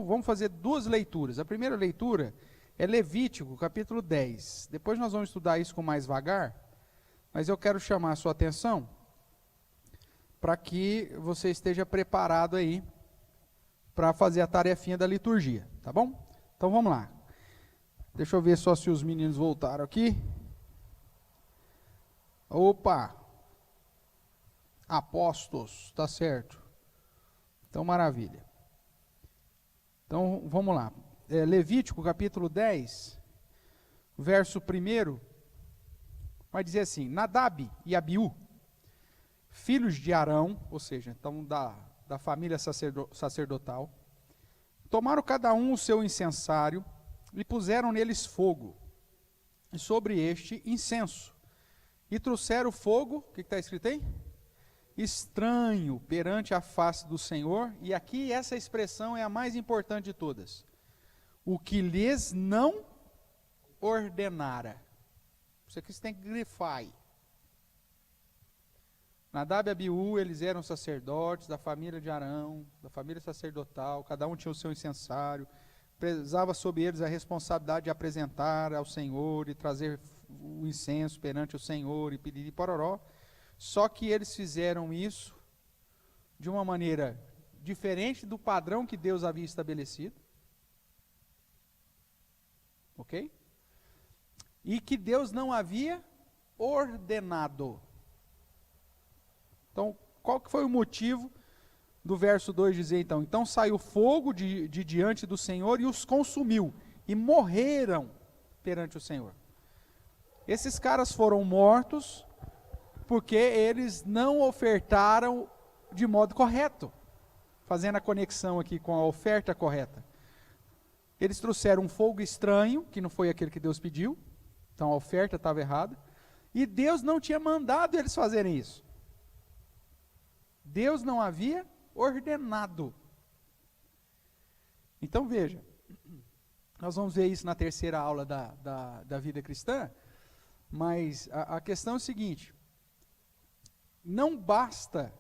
Vamos fazer duas leituras. A primeira leitura é Levítico, capítulo 10. Depois nós vamos estudar isso com mais vagar, mas eu quero chamar a sua atenção para que você esteja preparado aí para fazer a tarefinha da liturgia, tá bom? Então vamos lá. Deixa eu ver só se os meninos voltaram aqui. Opa! Apóstolos, tá certo. Então maravilha. Então, vamos lá. Levítico, capítulo 10, verso 1, vai dizer assim: Nadab e Abiú, filhos de Arão, ou seja, então da família sacerdotal, tomaram cada um o seu incensário e puseram neles fogo, e sobre este incenso, e trouxeram fogo, o que está escrito aí? Estranho perante a face do Senhor, e aqui essa expressão é a mais importante de todas: o que lhes não ordenara. Isso aqui você tem que grifar aí. Nadab e Abiú, eles eram sacerdotes da família de Arão, da família sacerdotal, cada um tinha o seu incensário, pesava sobre eles a responsabilidade de apresentar ao Senhor e trazer o incenso perante o Senhor e piriri pororó. Só que eles fizeram isso de uma maneira diferente do padrão que Deus havia estabelecido. Ok? E que Deus não havia ordenado. Então, qual que foi o motivo do verso 2 dizer então? Então saiu fogo de diante do Senhor e os consumiu, e morreram perante o Senhor. Esses caras foram mortos porque eles não ofertaram de modo correto, fazendo a conexão aqui com a oferta correta. Eles trouxeram um fogo estranho, que não foi aquele que Deus pediu, então a oferta estava errada, e Deus não tinha mandado eles fazerem isso. Deus não havia ordenado. Então veja, nós vamos ver isso na terceira aula da vida cristã, mas a questão é o seguinte: não basta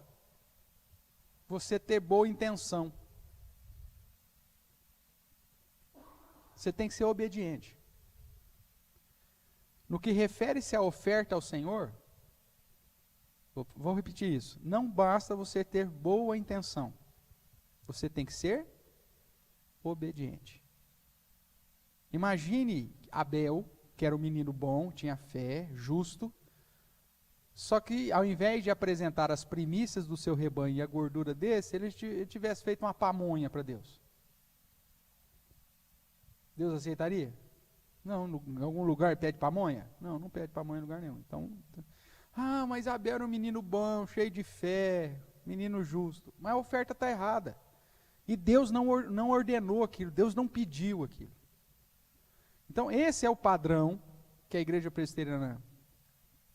você ter boa intenção. Você tem que ser obediente. No que refere-se à oferta ao Senhor, vou repetir isso: não basta você ter boa intenção. Você tem que ser obediente. Imagine Abel, que era um menino bom, tinha fé, justo, só que ao invés de apresentar as primícias do seu rebanho e a gordura desse, ele tivesse feito uma pamonha para Deus. Deus aceitaria? Não, em algum lugar pede pamonha? Não, não pede pamonha em lugar nenhum. Então, mas Abel era um menino bom, cheio de fé, menino justo. Mas a oferta está errada. E Deus não ordenou aquilo, Deus não pediu aquilo. Então esse é o padrão que a Igreja Presbiteriana,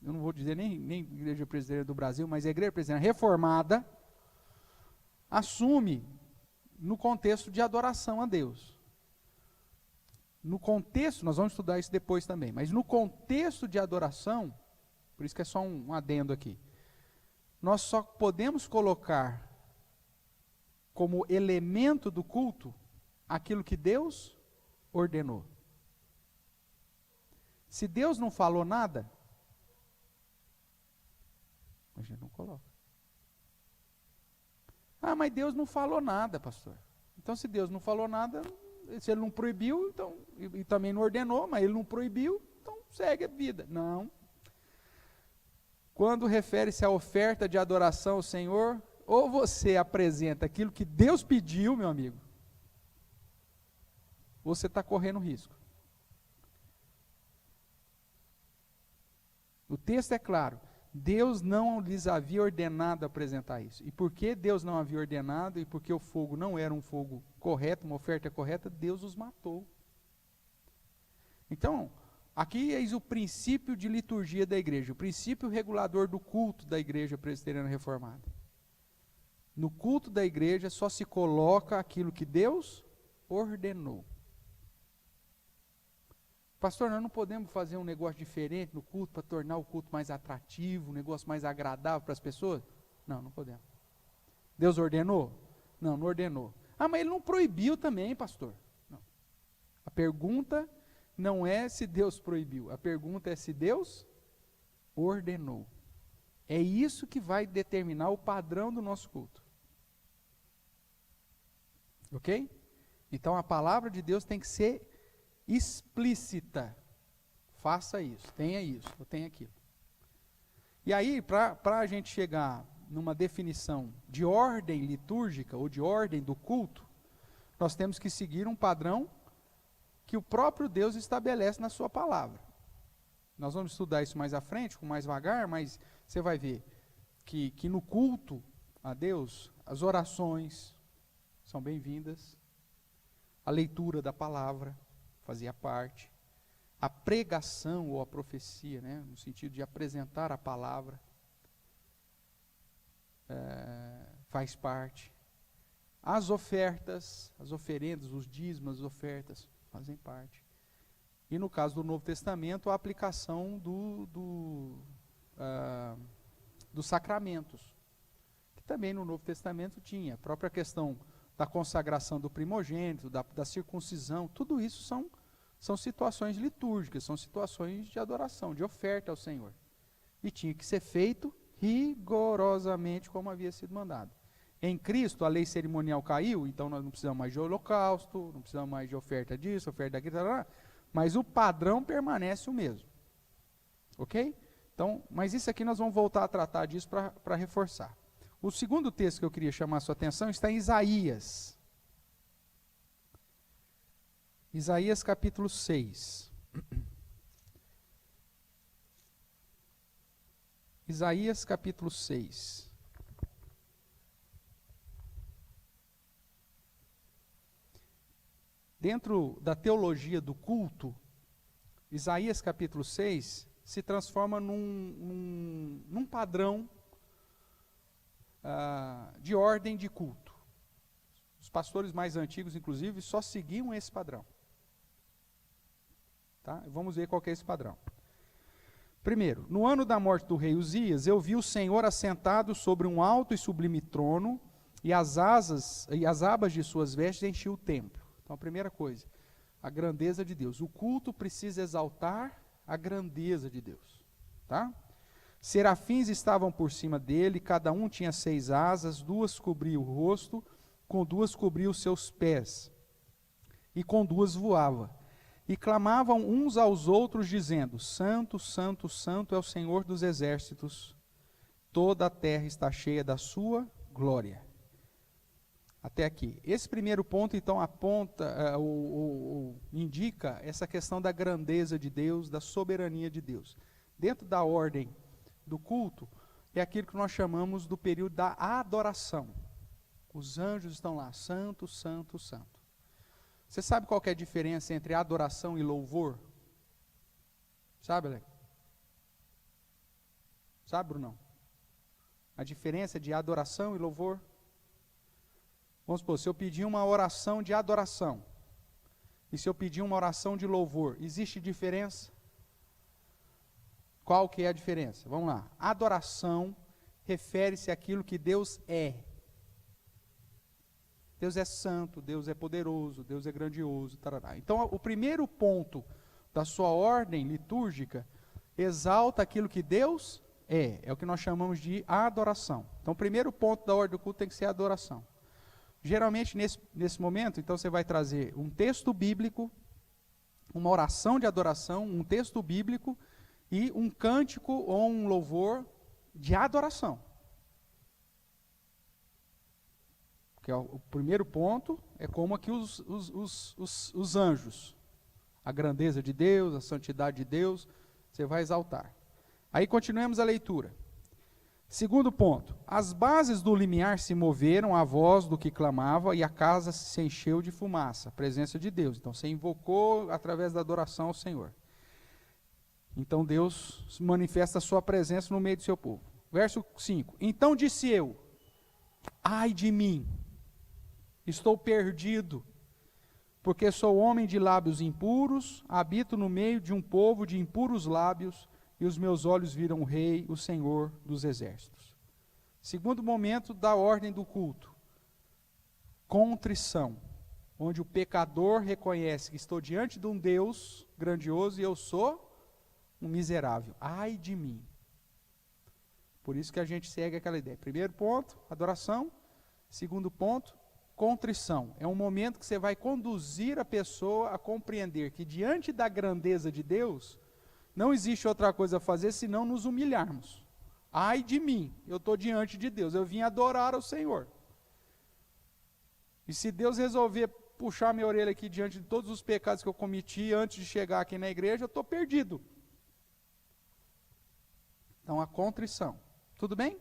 eu não vou dizer nem Igreja Presbiteriana do Brasil, mas a Igreja Presbiteriana Reformada, assume no contexto de adoração a Deus. No contexto, nós vamos estudar isso depois também, mas no contexto de adoração, por isso que é só um adendo aqui, nós só podemos colocar como elemento do culto aquilo que Deus ordenou. Se Deus não falou nada, a gente não coloca. Mas Deus não falou nada, pastor. Então, se Deus não falou nada, se Ele não proibiu, então, e também não ordenou, mas Ele não proibiu, então segue a vida. Não. Quando refere-se à oferta de adoração ao Senhor, ou você apresenta aquilo que Deus pediu, meu amigo, você está correndo risco. O texto é claro: Deus não lhes havia ordenado apresentar isso. E porque Deus não havia ordenado, e porque o fogo não era um fogo correto, uma oferta correta, Deus os matou. Então, aqui eis o princípio de liturgia da igreja, o princípio regulador do culto da Igreja Presbiteriana Reformada. No culto da igreja só se coloca aquilo que Deus ordenou. Pastor, nós não podemos fazer um negócio diferente no culto para tornar o culto mais atrativo, um negócio mais agradável para as pessoas? Não, não podemos. Deus ordenou? Não, não ordenou. Ah, mas ele não proibiu também, pastor. Não. A pergunta não é se Deus proibiu, a pergunta é se Deus ordenou. É isso que vai determinar o padrão do nosso culto. Ok? Então a palavra de Deus tem que ser explícita. Faça isso, tenha isso, ou tenha aquilo. E aí, para a gente chegar numa definição de ordem litúrgica, ou de ordem do culto, nós temos que seguir um padrão que o próprio Deus estabelece na sua palavra. Nós vamos estudar isso mais à frente, com mais vagar, mas você vai ver que no culto a Deus, as orações são bem-vindas, a leitura da palavra fazia parte, a pregação ou a profecia, né, no sentido de apresentar a palavra, faz parte. As ofertas, as oferendas, os dízimos, as ofertas fazem parte. E no caso do Novo Testamento, a aplicação dos sacramentos, que também no Novo Testamento tinha. A própria questão da consagração do primogênito, da circuncisão, tudo isso são situações litúrgicas, são situações de adoração, de oferta ao Senhor. E tinha que ser feito rigorosamente como havia sido mandado. Em Cristo, a lei cerimonial caiu, então nós não precisamos mais de holocausto, não precisamos mais de oferta disso, oferta daquilo, mas o padrão permanece o mesmo. Ok? Então, mas isso aqui nós vamos voltar a tratar disso para reforçar. O segundo texto que eu queria chamar a sua atenção está em Isaías. Isaías capítulo 6. Isaías capítulo 6. Dentro da teologia do culto, Isaías capítulo 6 se transforma num padrão de ordem de culto. Os pastores mais antigos, inclusive, só seguiam esse padrão. Tá? Vamos ver qual que é esse padrão. Primeiro, no ano da morte do rei Uzias, eu vi o Senhor assentado sobre um alto e sublime trono, e as abas de suas vestes enchiam o templo. Então, a primeira coisa, a grandeza de Deus. O culto precisa exaltar a grandeza de Deus. Tá? Serafins estavam por cima dele, cada um tinha 6 asas, 2 cobriam o rosto, com 2 cobriam os seus pés, e com 2 voava. E clamavam uns aos outros, dizendo: Santo, Santo, Santo é o Senhor dos exércitos, toda a terra está cheia da sua glória. Até aqui. Esse primeiro ponto, então, aponta, indica essa questão da grandeza de Deus, da soberania de Deus. Dentro da ordem do culto, é aquilo que nós chamamos do período da adoração. Os anjos estão lá, santo, santo, santo. Você sabe qual que é a diferença entre adoração e louvor? Sabe, Alex? Sabe, Brunão? A diferença de adoração e louvor? Vamos supor, se eu pedir uma oração de adoração, e se eu pedir uma oração de louvor, existe diferença? Qual que é a diferença? Vamos lá. Adoração refere-se àquilo que Deus é. Deus é santo, Deus é poderoso, Deus é grandioso, tarará. Então, o primeiro ponto da sua ordem litúrgica exalta aquilo que Deus é o que nós chamamos de adoração. Então, o primeiro ponto da ordem do culto tem que ser a adoração. Geralmente, nesse momento, então, você vai trazer um texto bíblico, uma oração de adoração, um texto bíblico e um cântico ou um louvor de adoração. Que é o primeiro ponto, é como aqui os anjos. A grandeza de Deus, a santidade de Deus, você vai exaltar. Aí continuemos a leitura. Segundo ponto, as bases do limiar se moveram à voz do que clamava e a casa se encheu de fumaça, a presença de Deus. Então você invocou através da adoração ao Senhor. Então Deus manifesta a sua presença no meio do seu povo. Verso 5, então disse eu, Ai de mim, estou perdido, porque sou homem de lábios impuros, habito no meio de um povo de impuros lábios, e os meus olhos viram o Rei, o Senhor dos Exércitos. Segundo momento da ordem do culto, contrição, onde o pecador reconhece que estou diante de um Deus grandioso e eu sou um miserável. Ai de mim. Por isso que a gente segue aquela ideia. Primeiro ponto, adoração. Segundo ponto, contrição. É um momento que você vai conduzir a pessoa a compreender que diante da grandeza de Deus, não existe outra coisa a fazer senão nos humilharmos. Ai de mim, eu estou diante de Deus, eu vim adorar ao Senhor. E se Deus resolver puxar minha orelha aqui diante de todos os pecados que eu cometi antes de chegar aqui na igreja, eu estou perdido. Então, a contrição. Tudo bem?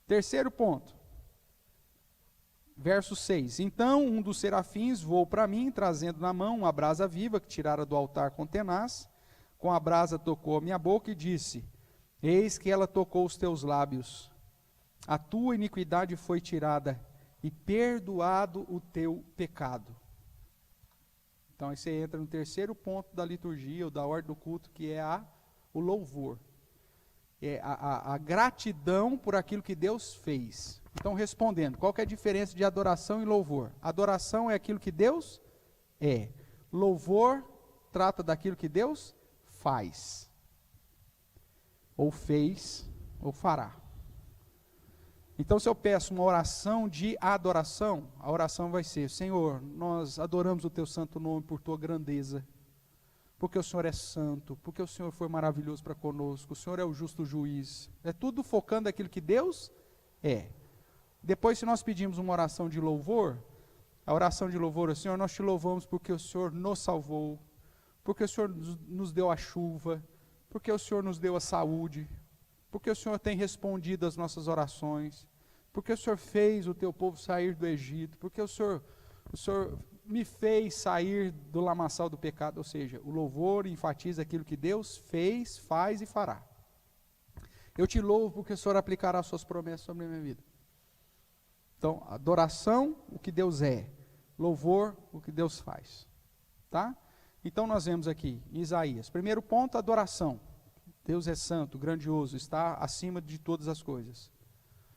Terceiro ponto. Verso 6. Então, um dos serafins voou para mim, trazendo na mão uma brasa viva que tirara do altar com tenaz. Com a brasa tocou a minha boca e disse: eis que ela tocou os teus lábios. A tua iniquidade foi tirada e perdoado o teu pecado. Então, aí você entra no terceiro ponto da liturgia, ou da ordem do culto, que é o louvor. É a gratidão por aquilo que Deus fez. Então, respondendo, qual que é a diferença de adoração e louvor? Adoração é aquilo que Deus é. Louvor trata daquilo que Deus faz. Ou fez, ou fará. Então, se eu peço uma oração de adoração, a oração vai ser: Senhor, nós adoramos o teu santo nome por tua grandeza, porque o Senhor é santo, porque o Senhor foi maravilhoso para conosco, o Senhor é o justo juiz. É tudo focando naquilo que Deus é. Depois, se nós pedimos uma oração de louvor, a oração de louvor é: Senhor, nós te louvamos porque o Senhor nos salvou, porque o Senhor nos deu a chuva, porque o Senhor nos deu a saúde, porque o Senhor tem respondido às nossas orações, porque o Senhor fez o teu povo sair do Egito, porque o Senhor me fez sair do lamaçal do pecado. Ou seja, o louvor enfatiza aquilo que Deus fez, faz e fará. Eu te louvo porque o Senhor aplicará as suas promessas sobre a minha vida. Então, adoração, o que Deus é. Louvor, o que Deus faz. Tá? Então, nós vemos aqui em Isaías. Primeiro ponto, adoração. Deus é santo, grandioso, está acima de todas as coisas.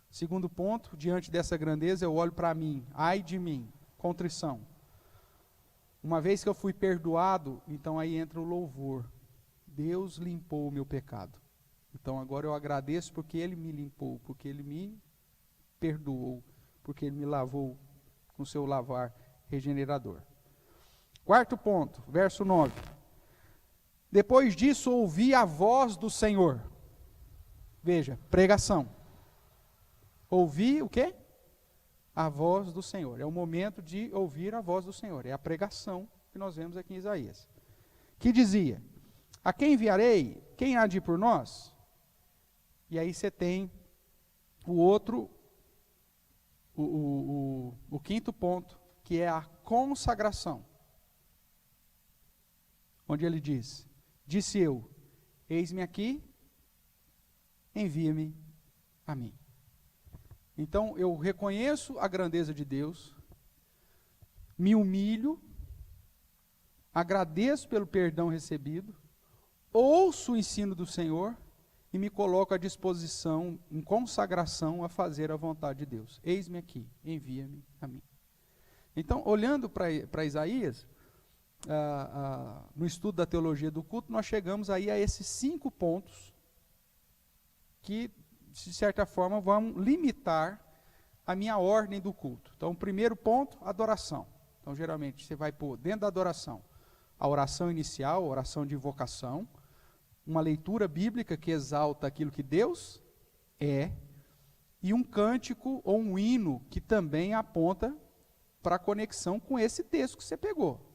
Segundo ponto, diante dessa grandeza, eu olho para mim. Ai de mim, contrição. Uma vez que eu fui perdoado, então aí entra o louvor. Deus limpou o meu pecado. Então agora eu agradeço porque Ele me limpou, porque Ele me perdoou, porque Ele me lavou com seu lavar regenerador. Quarto ponto, verso 9. Depois disso ouvi a voz do Senhor. Veja, pregação. Ouvi o quê? A voz do Senhor. É o momento de ouvir a voz do Senhor. É a pregação que nós vemos aqui em Isaías. Que dizia: a quem enviarei? Quem há de ir por nós? E aí você tem o outro, o quinto ponto, que é a consagração. Onde ele diz: disse eu, eis-me aqui, envia-me a mim. Então, eu reconheço a grandeza de Deus, me humilho, agradeço pelo perdão recebido, ouço o ensino do Senhor e me coloco à disposição, em consagração, a fazer a vontade de Deus. Eis-me aqui, envia-me a mim. Então, olhando para Isaías, no estudo da teologia do culto, nós chegamos aí a esses 5 pontos que, de certa forma, vão limitar a minha ordem do culto. Então, o primeiro ponto, adoração. Então, geralmente, você vai pôr dentro da adoração a oração inicial, a oração de invocação, uma leitura bíblica que exalta aquilo que Deus é, e um cântico ou um hino que também aponta para a conexão com esse texto que você pegou.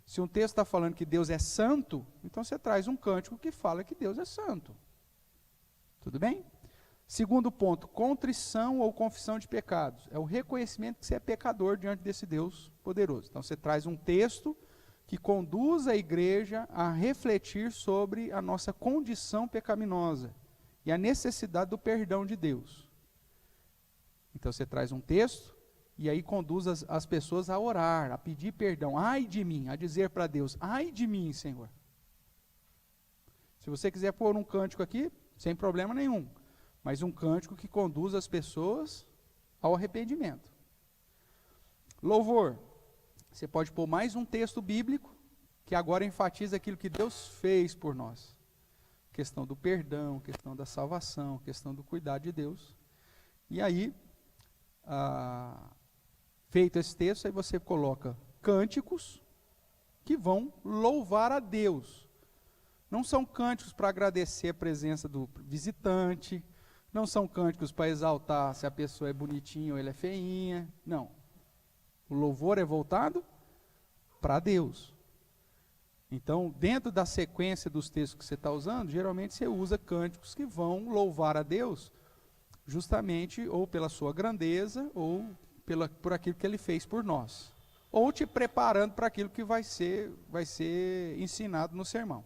Se um texto está falando que Deus é santo, então você traz um cântico que fala que Deus é santo. Tudo bem? Segundo ponto, contrição ou confissão de pecados. É o reconhecimento que você é pecador diante desse Deus poderoso. Então você traz um texto que conduz a igreja a refletir sobre a nossa condição pecaminosa e a necessidade do perdão de Deus. Então você traz um texto e aí conduz as pessoas a orar, a pedir perdão. Ai de mim, a dizer para Deus, ai de mim, Senhor. Se você quiser pôr um cântico aqui, sem problema nenhum. Mas um cântico que conduz as pessoas ao arrependimento. Louvor. Você pode pôr mais um texto bíblico que agora enfatiza aquilo que Deus fez por nós. Questão do perdão, questão da salvação, questão do cuidado de Deus. E aí, feito esse texto, aí você coloca cânticos que vão louvar a Deus. Não são cânticos para agradecer a presença do visitante, não são cânticos para exaltar se a pessoa é bonitinha ou ela é feinha, não. O louvor é voltado para Deus. Então, dentro da sequência dos textos que você está usando, geralmente você usa cânticos que vão louvar a Deus, justamente ou pela sua grandeza, ou por aquilo que Ele fez por nós. Ou te preparando para aquilo que vai ser ensinado no sermão.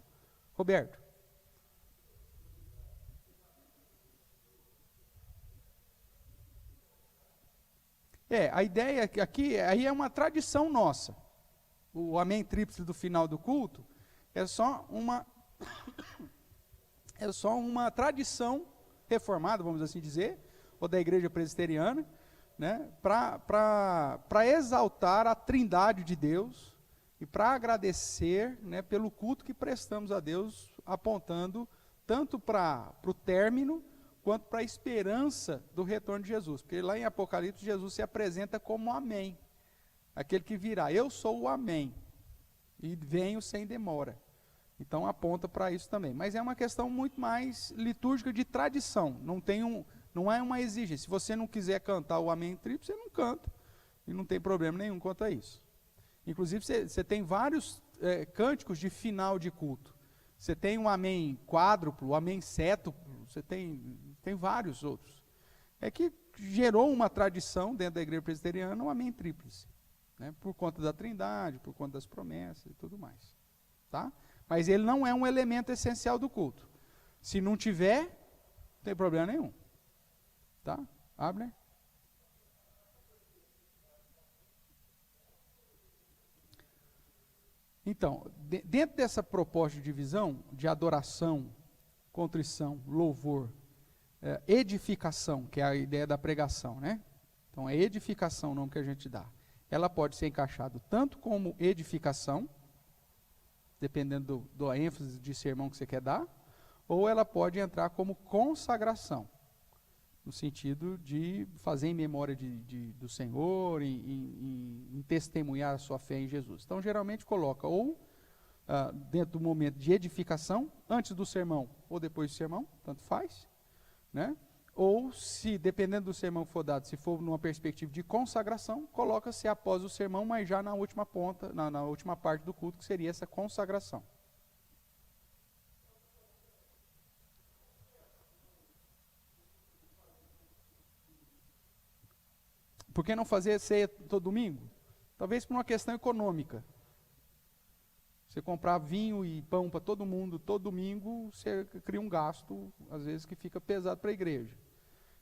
Roberto. A ideia aqui, aí é uma tradição nossa. O amém tríplice do final do culto é só uma tradição reformada, vamos assim dizer, ou da igreja presbiteriana, né, para exaltar a trindade de Deus e para agradecer, né, pelo culto que prestamos a Deus, apontando tanto para o término quanto para a esperança do retorno de Jesus. Porque lá em Apocalipse, Jesus se apresenta como amém. Aquele que virá, eu sou o amém, e venho sem demora. Então aponta para isso também. Mas é uma questão muito mais litúrgica de tradição, não é uma exigência. Se você não quiser cantar o amém tríplice, você não canta, e não tem problema nenhum quanto a isso. Inclusive você tem vários cânticos de final de culto. Você tem um amém quádruplo, o amém sétuplo, você tem vários outros. É que gerou uma tradição dentro da igreja presbiteriana, o amém tríplice. Né, por conta da trindade, por conta das promessas e tudo mais. Tá? Mas ele não é um elemento essencial do culto. Se não tiver, não tem problema nenhum. Tá? Abner? Então, dentro dessa proposta de divisão, de adoração, contrição, louvor, edificação, que é a ideia da pregação, né? Então, é edificação o nome que a gente dá. Ela pode ser encaixada tanto como edificação, dependendo da ênfase de sermão que você quer dar, ou ela pode entrar como consagração, no sentido de fazer em memória do Senhor, em testemunhar a sua fé em Jesus. Então, geralmente coloca ou dentro do momento de edificação, antes do sermão ou depois do sermão, tanto faz, né? Ou, se, dependendo do sermão que for dado, se for numa perspectiva de consagração, coloca-se após o sermão, mas já na última ponta, na última parte do culto, que seria essa consagração. Por que não fazer ceia todo domingo? Talvez por uma questão econômica. Você comprar vinho e pão para todo mundo todo domingo, você cria um gasto, às vezes, que fica pesado para a igreja.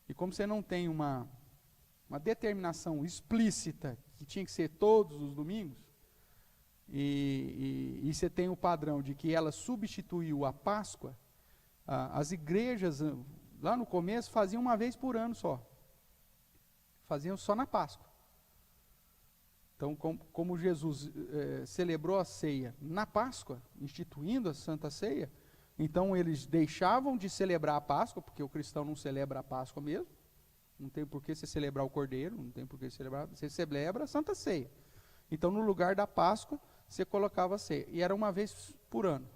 E como você não tem uma determinação explícita que tinha que ser todos os domingos, e você tem o padrão de que ela substituiu a Páscoa, as igrejas, lá no começo, faziam uma vez por ano só. Faziam só na Páscoa. Então, como Jesus celebrou a ceia na Páscoa, instituindo a Santa Ceia, então eles deixavam de celebrar a Páscoa, porque o cristão não celebra a Páscoa mesmo, não tem por que você celebrar o Cordeiro, não tem por que celebrar, você celebra a Santa Ceia. Então, no lugar da Páscoa, você colocava a ceia, e era uma vez por ano.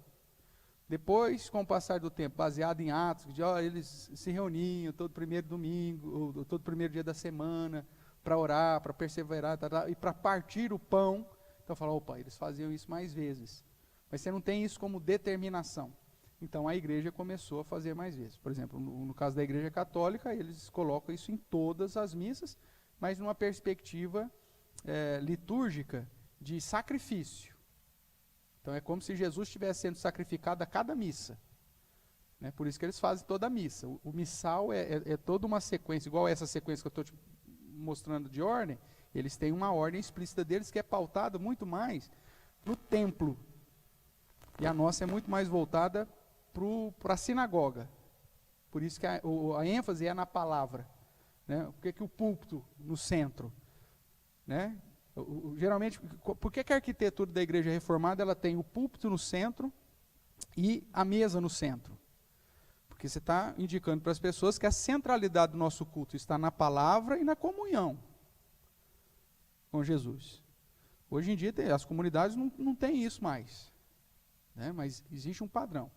Depois, com o passar do tempo, baseado em Atos, eles se reuniam todo primeiro domingo, ou todo primeiro dia da semana, para orar, para perseverar, e para partir o pão. Então, falaram, opa, eles faziam isso mais vezes. Mas você não tem isso como determinação. Então, a igreja começou a fazer mais vezes. Por exemplo, no caso da igreja católica, eles colocam isso em todas as missas, mas numa perspectiva litúrgica de sacrifício. Então, é como se Jesus estivesse sendo sacrificado a cada missa. Né? Por isso que eles fazem toda a missa. O missal é toda uma sequência, igual essa sequência que eu estou mostrando de ordem, eles têm uma ordem explícita deles que é pautada muito mais para o templo. E a nossa é muito mais voltada para a sinagoga. Por isso que a ênfase é na palavra. Né? Por que o púlpito no centro? Né? Geralmente, por que a arquitetura da igreja reformada ela tem o púlpito no centro e a mesa no centro? Porque você está indicando para as pessoas que a centralidade do nosso culto está na palavra e na comunhão com Jesus. Hoje em dia, as comunidades não têm isso mais. Né? Mas existe um padrão.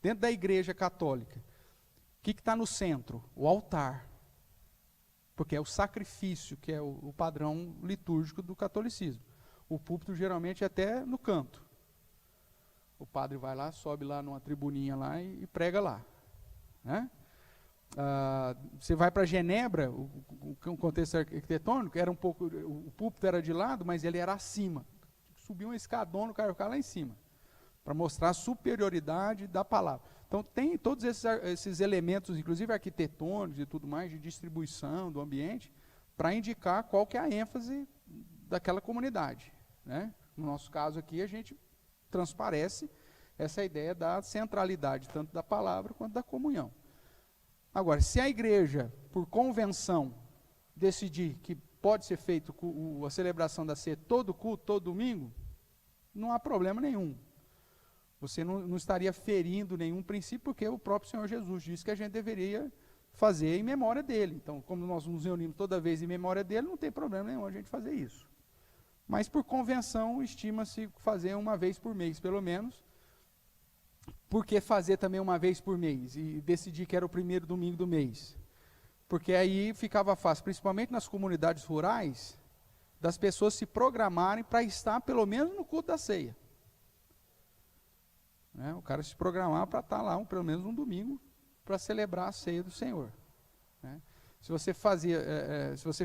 Dentro da igreja católica, o que está no centro? O altar. Porque é o sacrifício, que é o padrão litúrgico do catolicismo. O púlpito geralmente é até no canto. O padre vai lá, sobe lá numa tribuninha lá e prega lá. Né? Você vai para Genebra, o contexto arquitetônico, era um pouco, o púlpito era de lado, mas ele era acima. Subiu uma escadona, o cara ficava lá em cima, para mostrar a superioridade da palavra. Então tem todos esses elementos, inclusive arquitetônicos e tudo mais, de distribuição do ambiente, para indicar qual que é a ênfase daquela comunidade. Né? No nosso caso aqui, a gente transparece essa ideia da centralidade, tanto da palavra quanto da comunhão. Agora, se a igreja, por convenção, decidir que pode ser feito a celebração da ceia todo culto, todo domingo, não há problema nenhum. Você não estaria ferindo nenhum princípio, porque o próprio Senhor Jesus disse que a gente deveria fazer em memória dele. Então, como nós nos reunimos toda vez em memória dele, não tem problema nenhum a gente fazer isso. Mas por convenção, estima-se fazer uma vez por mês, pelo menos. Por que fazer também uma vez por mês? E decidir que era o primeiro domingo do mês? Porque aí ficava fácil, principalmente nas comunidades rurais, das pessoas se programarem para estar pelo menos no culto da ceia. Né? O cara se programar para estar lá pelo menos um domingo para celebrar a ceia do Senhor. Né? Se você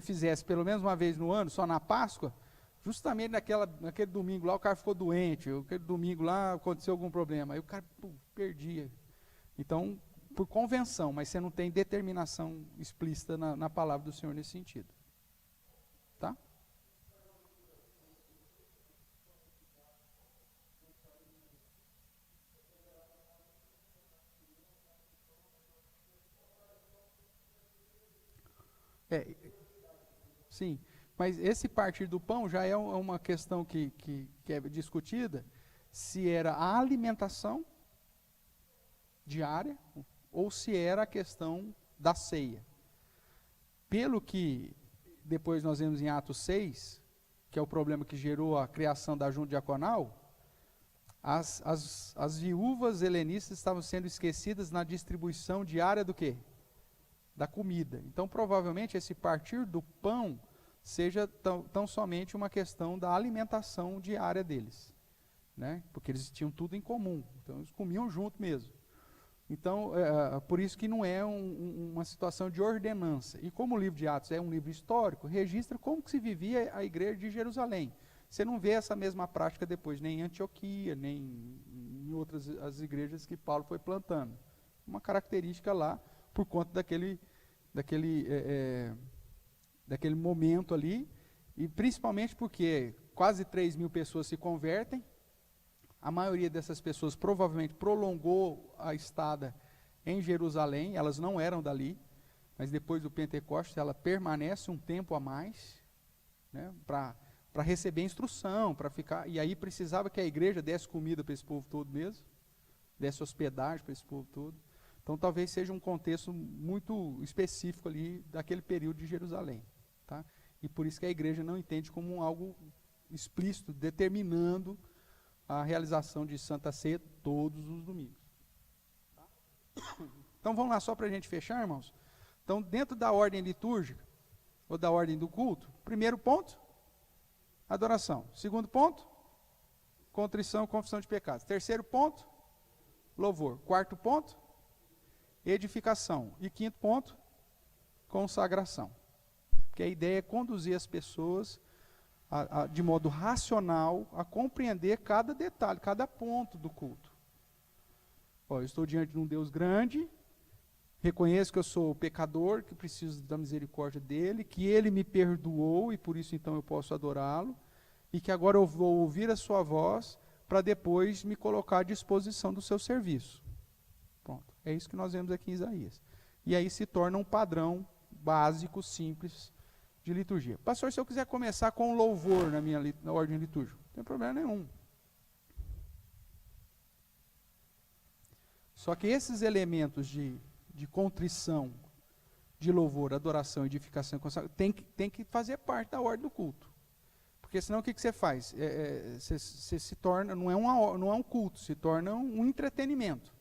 fizesse pelo menos uma vez no ano, só na Páscoa, justamente naquele domingo lá o cara ficou doente, aquele domingo lá aconteceu algum problema, aí o cara perdia. Então, por convenção, mas você não tem determinação explícita na palavra do Senhor nesse sentido. Tá? Sim, mas esse partir do pão já é uma questão que é discutida, se era a alimentação diária ou se era a questão da ceia. Pelo que depois nós vemos em Atos 6, que é o problema que gerou a criação da junta diaconal, as viúvas helenistas estavam sendo esquecidas na distribuição diária do quê? Da comida. Então, provavelmente, esse partir do pão seja tão somente uma questão da alimentação diária deles. Né? Porque eles tinham tudo em comum. Então, eles comiam junto mesmo. Então, por isso que não é uma situação de ordenança. E como o livro de Atos é um livro histórico, registra como que se vivia a igreja de Jerusalém. Você não vê essa mesma prática depois, nem em Antioquia, nem em outras as igrejas que Paulo foi plantando. Uma característica lá, por conta daquele momento ali, e principalmente porque quase 3.000 pessoas se convertem, a maioria dessas pessoas provavelmente prolongou a estada em Jerusalém, elas não eram dali, mas depois do Pentecostes ela permanece um tempo a mais, né, para receber instrução, para ficar, e aí precisava que a igreja desse comida para esse povo todo mesmo, desse hospedagem para esse povo todo. Então talvez seja um contexto muito específico ali daquele período de Jerusalém. Tá? E por isso que a igreja não entende como algo explícito, determinando a realização de Santa Ceia todos os domingos. Tá? Então vamos lá, só para a gente fechar, irmãos. Então, dentro da ordem litúrgica, ou da ordem do culto, primeiro ponto, adoração. Segundo ponto, contrição, confissão de pecados. Terceiro ponto, louvor. Quarto ponto, edificação. E quinto ponto, consagração. Porque a ideia é conduzir as pessoas de modo racional a compreender cada detalhe, cada ponto do culto. Eu estou diante de um Deus grande, reconheço que eu sou pecador, que preciso da misericórdia dele, que ele me perdoou e por isso então eu posso adorá-lo, e que agora eu vou ouvir a sua voz para depois me colocar à disposição do seu serviço. Pronto. É isso que nós vemos aqui em Isaías. E aí se torna um padrão básico, simples, de liturgia. Pastor, se eu quiser começar com um louvor na ordem litúrgica, não tem problema nenhum. Só que esses elementos de contrição, de louvor, adoração, edificação, tem que fazer parte da ordem do culto. Porque senão o que você faz? Você se torna, não é um culto, se torna um entretenimento.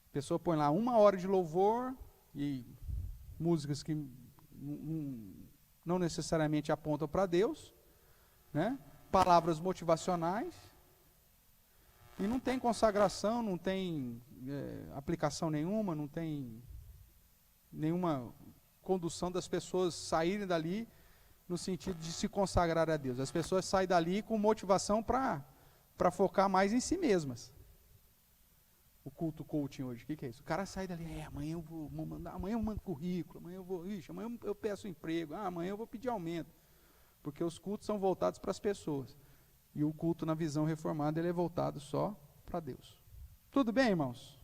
A pessoa põe lá 1 hora de louvor e músicas que não necessariamente apontam para Deus, né? Palavras motivacionais, e não tem consagração, não tem aplicação nenhuma, não tem nenhuma condução das pessoas saírem dali no sentido de se consagrar a Deus. As pessoas saem dali com motivação para focar mais em si mesmas. O culto coaching hoje, o que é isso? O cara sai dali, amanhã eu vou mandar, amanhã eu mando currículo, amanhã eu peço emprego, amanhã eu vou pedir aumento. Porque os cultos são voltados para as pessoas. E o culto na visão reformada, ele é voltado só para Deus. Tudo bem, irmãos?